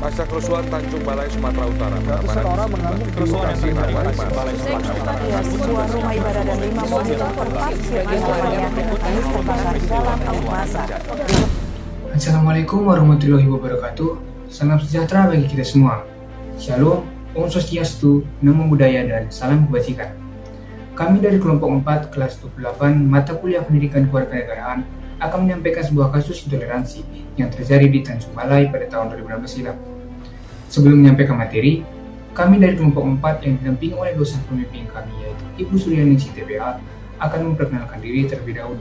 Pasca kerusuhan Tanjung Balai, Sumatera Utara, Seseorang mengambil kerusuhan yang terjadi di Tanjung Balai, Sumatera Utara. Sebuah rumah ibadah dan 5 mobil terparkir di halamannya hangus terbakar di dalam air massa. Assalamualaikum warahmatullahi wabarakatuh. Salam sejahtera bagi kita semua. Shalom, Om Swastiastu, Namo Buddhaya, dan salam kebajikan. Kami dari kelompok 4 kelas 28 mata kuliah pendidikan kewarganegaraan akan menyampaikan sebuah kasus intoleransi yang terjadi di Tanjung Balai pada tahun 2016 silam. Sebelum menyampaikan materi, kami dari kelompok 4 yang didampingi oleh dosen pembimbing kami yaitu Ibu Suryaningsih TPA akan memperkenalkan diri terlebih dahulu.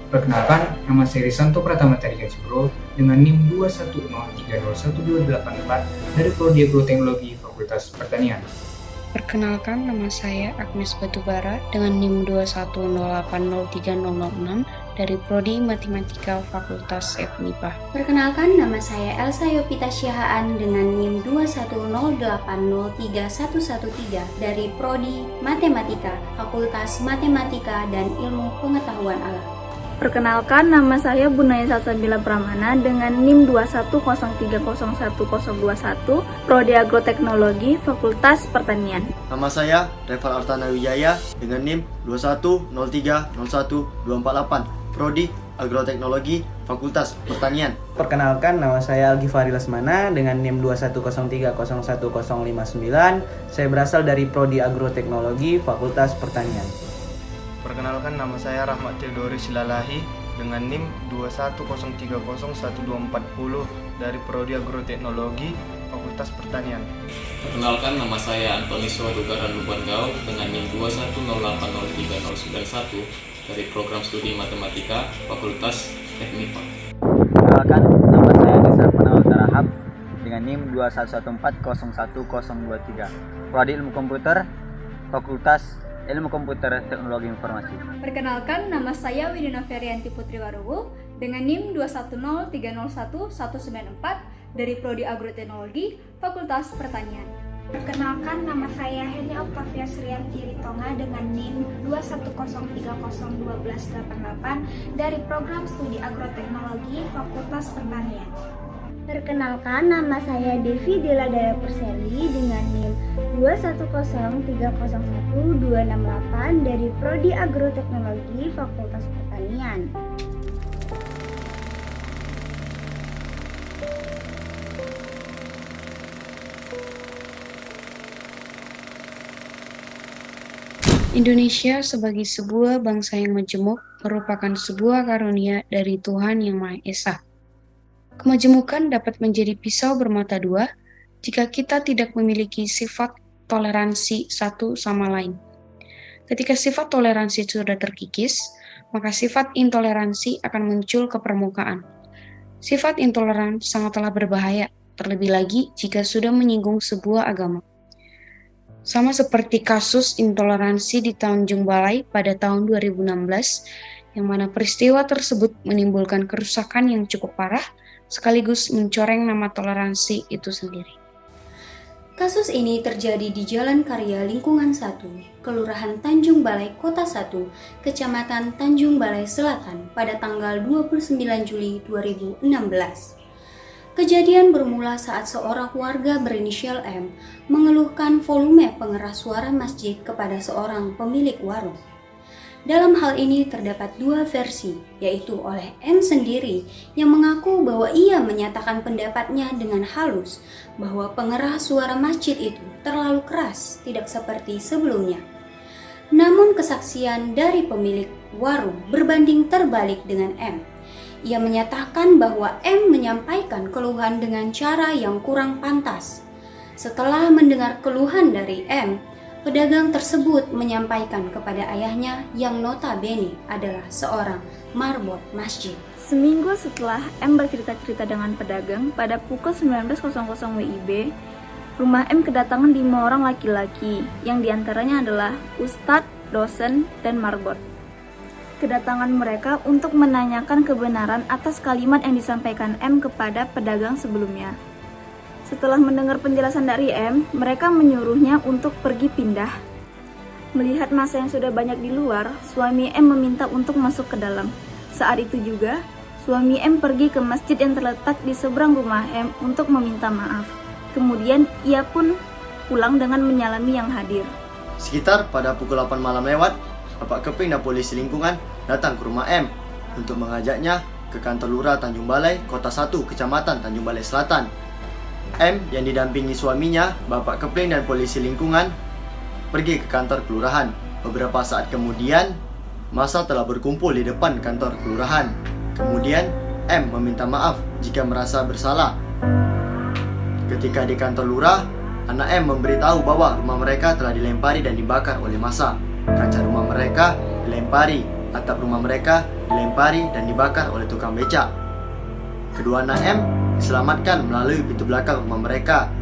Perkenalkan, nama saya Risanto Pratama Tarigan Cibro dengan NIM 210301284 dari Prodi Agroteknologi Fakultas Pertanian. Perkenalkan, nama saya Agnes Batubara dengan NIM 210803006 dari Prodi Matematika Fakultas FMIPA. Perkenalkan, nama saya Elsa Yopita Syahaan dengan NIM 210803113 dari Prodi Matematika Fakultas Matematika dan Ilmu Pengetahuan Alam. Perkenalkan, nama saya Bunaya Salsabila Pramana dengan NIM 210301021, Prodi Agroteknologi, Fakultas Pertanian. Nama saya Reval Artana Wijaya dengan NIM 210301248, Prodi Agroteknologi, Fakultas Pertanian. Perkenalkan, nama saya Algifari Lesmana dengan NIM 210301059. Saya berasal dari Prodi Agroteknologi, Fakultas Pertanian. Perkenalkan, nama saya Rahmat Theodori Silalahi dengan NIM 210301240 dari Prodi Agroteknologi, Fakultas Pertanian. Perkenalkan, nama saya Antoni Swadugaran Lubangau dengan NIM 210803091 dari Program Studi Matematika, Fakultas FMIPA. Perkenalkan, nama saya Nizar Panawal Tarahap dengan NIM 211401023, Prodi Ilmu Komputer, Fakultas Ilmu Komputer Teknologi Informasi. Perkenalkan, nama saya Widina Ferianti Putri Waruwu dengan NIM 210301194 dari Prodi Agroteknologi, Fakultas Pertanian. Perkenalkan, nama saya Heni Octavia Srianti Ritonga dengan NIM 210301288 dari Program Studi Agroteknologi, Fakultas Pertanian. Perkenalkan, nama saya Devi Deladaya Perseli dengan NIM 210301268 dari Prodi Agroteknologi, Fakultas Pertanian. Indonesia sebagai sebuah bangsa yang majemuk merupakan sebuah karunia dari Tuhan Yang Maha Esa. Kemajemukan dapat menjadi pisau bermata dua jika kita tidak memiliki sifat toleransi satu sama lain. Ketika sifat toleransi sudah terkikis, maka sifat intoleransi akan muncul ke permukaan. Sifat intoleran sangatlah berbahaya, terlebih lagi jika sudah menyinggung sebuah agama. Sama seperti kasus intoleransi di Tanjung Balai pada tahun 2016, yang mana peristiwa tersebut menimbulkan kerusakan yang cukup parah, sekaligus mencoreng nama toleransi itu sendiri. Kasus ini terjadi di Jalan Karya Lingkungan 1, Kelurahan Tanjung Balai, Kota 1, Kecamatan Tanjung Balai Selatan pada tanggal 29 Juli 2016. Kejadian bermula saat seorang warga berinisial M mengeluhkan volume pengeras suara masjid kepada seorang pemilik warung. Dalam hal ini terdapat dua versi, yaitu oleh M sendiri yang mengaku bahwa ia menyatakan pendapatnya dengan halus bahwa pengeras suara masjid itu terlalu keras, tidak seperti sebelumnya. Namun kesaksian dari pemilik warung berbanding terbalik dengan M. Ia menyatakan bahwa M menyampaikan keluhan dengan cara yang kurang pantas. Setelah mendengar keluhan dari M, pedagang tersebut menyampaikan kepada ayahnya yang notabene adalah seorang marbot masjid. Seminggu setelah M bercerita-cerita dengan pedagang, pada pukul 19.00 WIB, rumah M kedatangan 5 orang laki-laki, yang diantaranya adalah ustadz, dosen, dan marbot. Kedatangan mereka untuk menanyakan kebenaran atas kalimat yang disampaikan M kepada pedagang sebelumnya. Setelah mendengar penjelasan dari M, mereka menyuruhnya untuk pergi pindah. Melihat masa yang sudah banyak di luar, suami M meminta untuk masuk ke dalam. Saat itu juga, suami M pergi ke masjid yang terletak di seberang rumah M untuk meminta maaf. Kemudian ia pun pulang dengan menyalami yang hadir. Sekitar pada pukul 8 malam lewat, Bapak Kepling dan polisi lingkungan datang ke rumah M untuk mengajaknya ke kantor Lurah Tanjung Balai, Kota 1, Kecamatan Tanjung Balai Selatan. M yang didampingi suaminya, Bapak Kepling dan polisi lingkungan, pergi ke kantor kelurahan. Beberapa saat kemudian, massa telah berkumpul di depan kantor kelurahan. Kemudian, M meminta maaf jika merasa bersalah. Ketika di kantor lurah, anak M memberitahu bahwa rumah mereka telah dilempari dan dibakar oleh massa. Kaca rumah mereka dilempari, atap rumah mereka dilempari dan dibakar oleh tukang becak. Kedua anak M diselamatkan melalui pintu belakang rumah mereka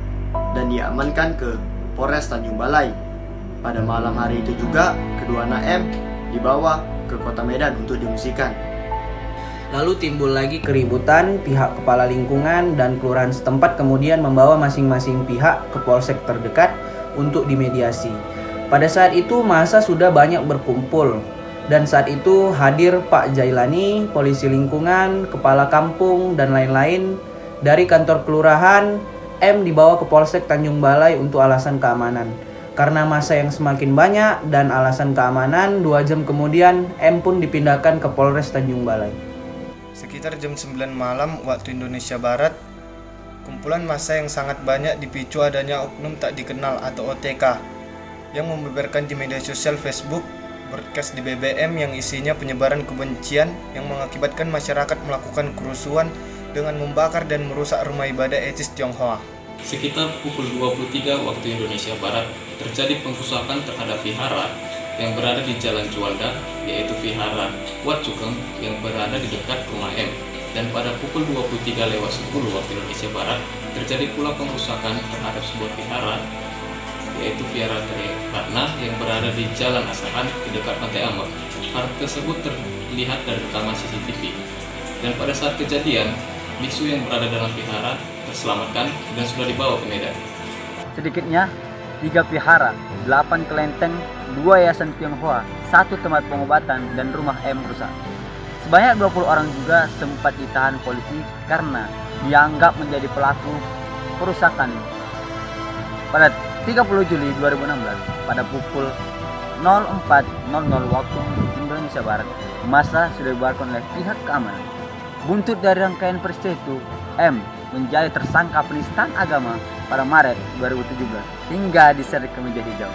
dan diamankan ke Polres Tanjung Balai. Pada malam hari itu juga, kedua anak M dibawa ke Kota Medan untuk diungsikan. Lalu timbul lagi keributan, pihak kepala lingkungan dan kelurahan setempat kemudian membawa masing-masing pihak ke polsek terdekat untuk dimediasi. Pada saat itu massa sudah banyak berkumpul dan saat itu hadir Pak Jailani, polisi lingkungan, kepala kampung dan lain-lain. Dari kantor kelurahan, M dibawa ke Polsek Tanjung Balai untuk alasan keamanan. Karena massa yang semakin banyak dan alasan keamanan, 2 jam kemudian M pun dipindahkan ke Polres Tanjung Balai. Sekitar jam 9 malam waktu Indonesia Barat, kumpulan massa yang sangat banyak dipicu adanya oknum tak dikenal atau OTK yang membeberkan di media sosial Facebook broadcast di BBM yang isinya penyebaran kebencian yang mengakibatkan masyarakat melakukan kerusuhan dengan membakar dan merusak rumah ibadah etnis Tionghoa. Sekitar pukul 23 waktu Indonesia Barat, terjadi pengrusakan terhadap vihara yang berada di Jalan Juanda, yaitu vihara Wat Cukeng yang berada di dekat rumah M. Dan pada pukul 23:10 waktu Indonesia Barat, terjadi pula pengrusakan terhadap sebuah vihara, yaitu vihara Triratna yang berada di Jalan Asahan di dekat Pantai Ambak. Hal tersebut terlihat dari rekaman CCTV. Dan pada saat kejadian, biksu yang berada dalam vihara terselamatkan dan sudah dibawa ke Medan. Sedikitnya 3 vihara, 8 kelenteng, 2 yayasan Tionghoa, 1 tempat pengobatan dan rumah M rusak. Sebanyak 20 orang juga sempat ditahan polisi karena dianggap menjadi pelaku perusakan. Pada 30 Juli 2016 pada pukul 04.00 waktu Indonesia Barat, massa sudah dibubarkan oleh pihak keamanan. Buntut dari rangkaian peristiwa itu, M menjadi tersangka penistaan agama pada Maret 2017 hingga diseret ke meja hijau.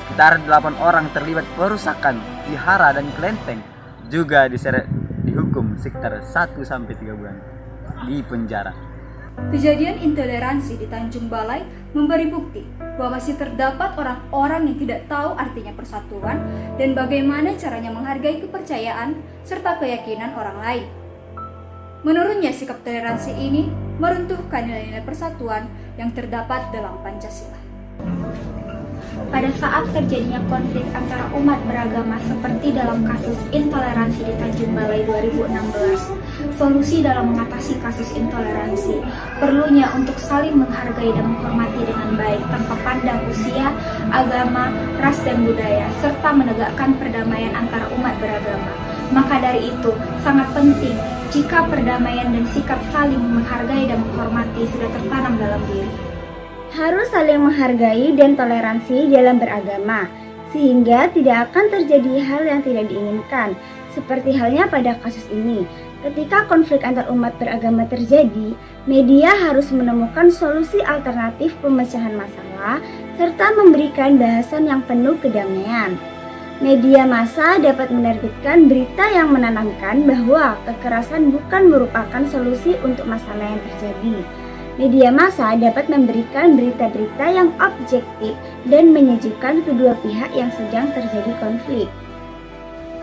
Sekitar 8 orang terlibat perusakan vihara dan kelenteng juga diseret dihukum sekitar 1-3 bulan di penjara. Kejadian intoleransi di Tanjung Balai memberi bukti bahwa masih terdapat orang-orang yang tidak tahu artinya persatuan dan bagaimana caranya menghargai kepercayaan serta keyakinan orang lain. Menurutnya, sikap toleransi ini meruntuhkan nilai-nilai persatuan yang terdapat dalam Pancasila. Pada saat terjadinya konflik antara umat beragama seperti dalam kasus intoleransi di Tanjung Balai 2016, solusi dalam mengatasi kasus intoleransi perlunya untuk saling menghargai dan menghormati dengan baik tanpa pandang usia, agama, ras dan budaya, serta menegakkan perdamaian antara umat beragama. Maka dari itu, sangat penting jika perdamaian dan sikap saling menghargai dan menghormati sudah tertanam dalam diri. Harus saling menghargai dan toleransi dalam beragama, sehingga tidak akan terjadi hal yang tidak diinginkan. Seperti halnya pada kasus ini, ketika konflik antar umat beragama terjadi, media harus menemukan solusi alternatif pemecahan masalah, serta memberikan bahasan yang penuh kedamaian. Media massa dapat menerbitkan berita yang menanamkan bahwa kekerasan bukan merupakan solusi untuk masalah yang terjadi. Media massa dapat memberikan berita-berita yang objektif dan menyejukkan kedua pihak yang sedang terjadi konflik.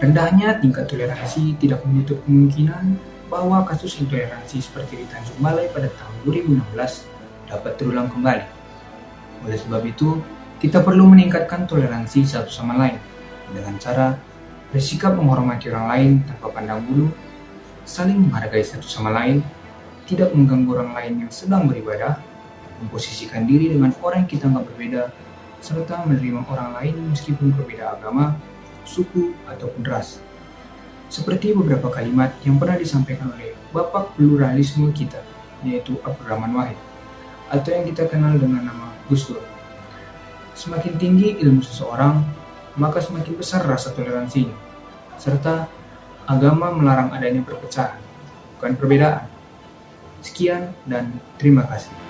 Rendahnya tingkat toleransi tidak menutup kemungkinan bahwa kasus intoleransi seperti di Tanjung Balai pada tahun 2016 dapat terulang kembali. Oleh sebab itu, kita perlu meningkatkan toleransi satu sama lain dengan cara bersikap menghormati orang lain tanpa pandang bulu, saling menghargai satu sama lain, tidak mengganggu orang lain yang sedang beribadah, memposisikan diri dengan orang yang kita anggap berbeda, serta menerima orang lain meskipun berbeda agama, suku, ataupun ras. Seperti beberapa kalimat yang pernah disampaikan oleh Bapak Pluralisme kita, yaitu Abdurrahman Wahid, atau yang kita kenal dengan nama Gus Dur. Semakin tinggi ilmu seseorang, maka semakin besar rasa toleransinya, serta agama melarang adanya perpecahan, bukan perbedaan. Sekian dan terima kasih.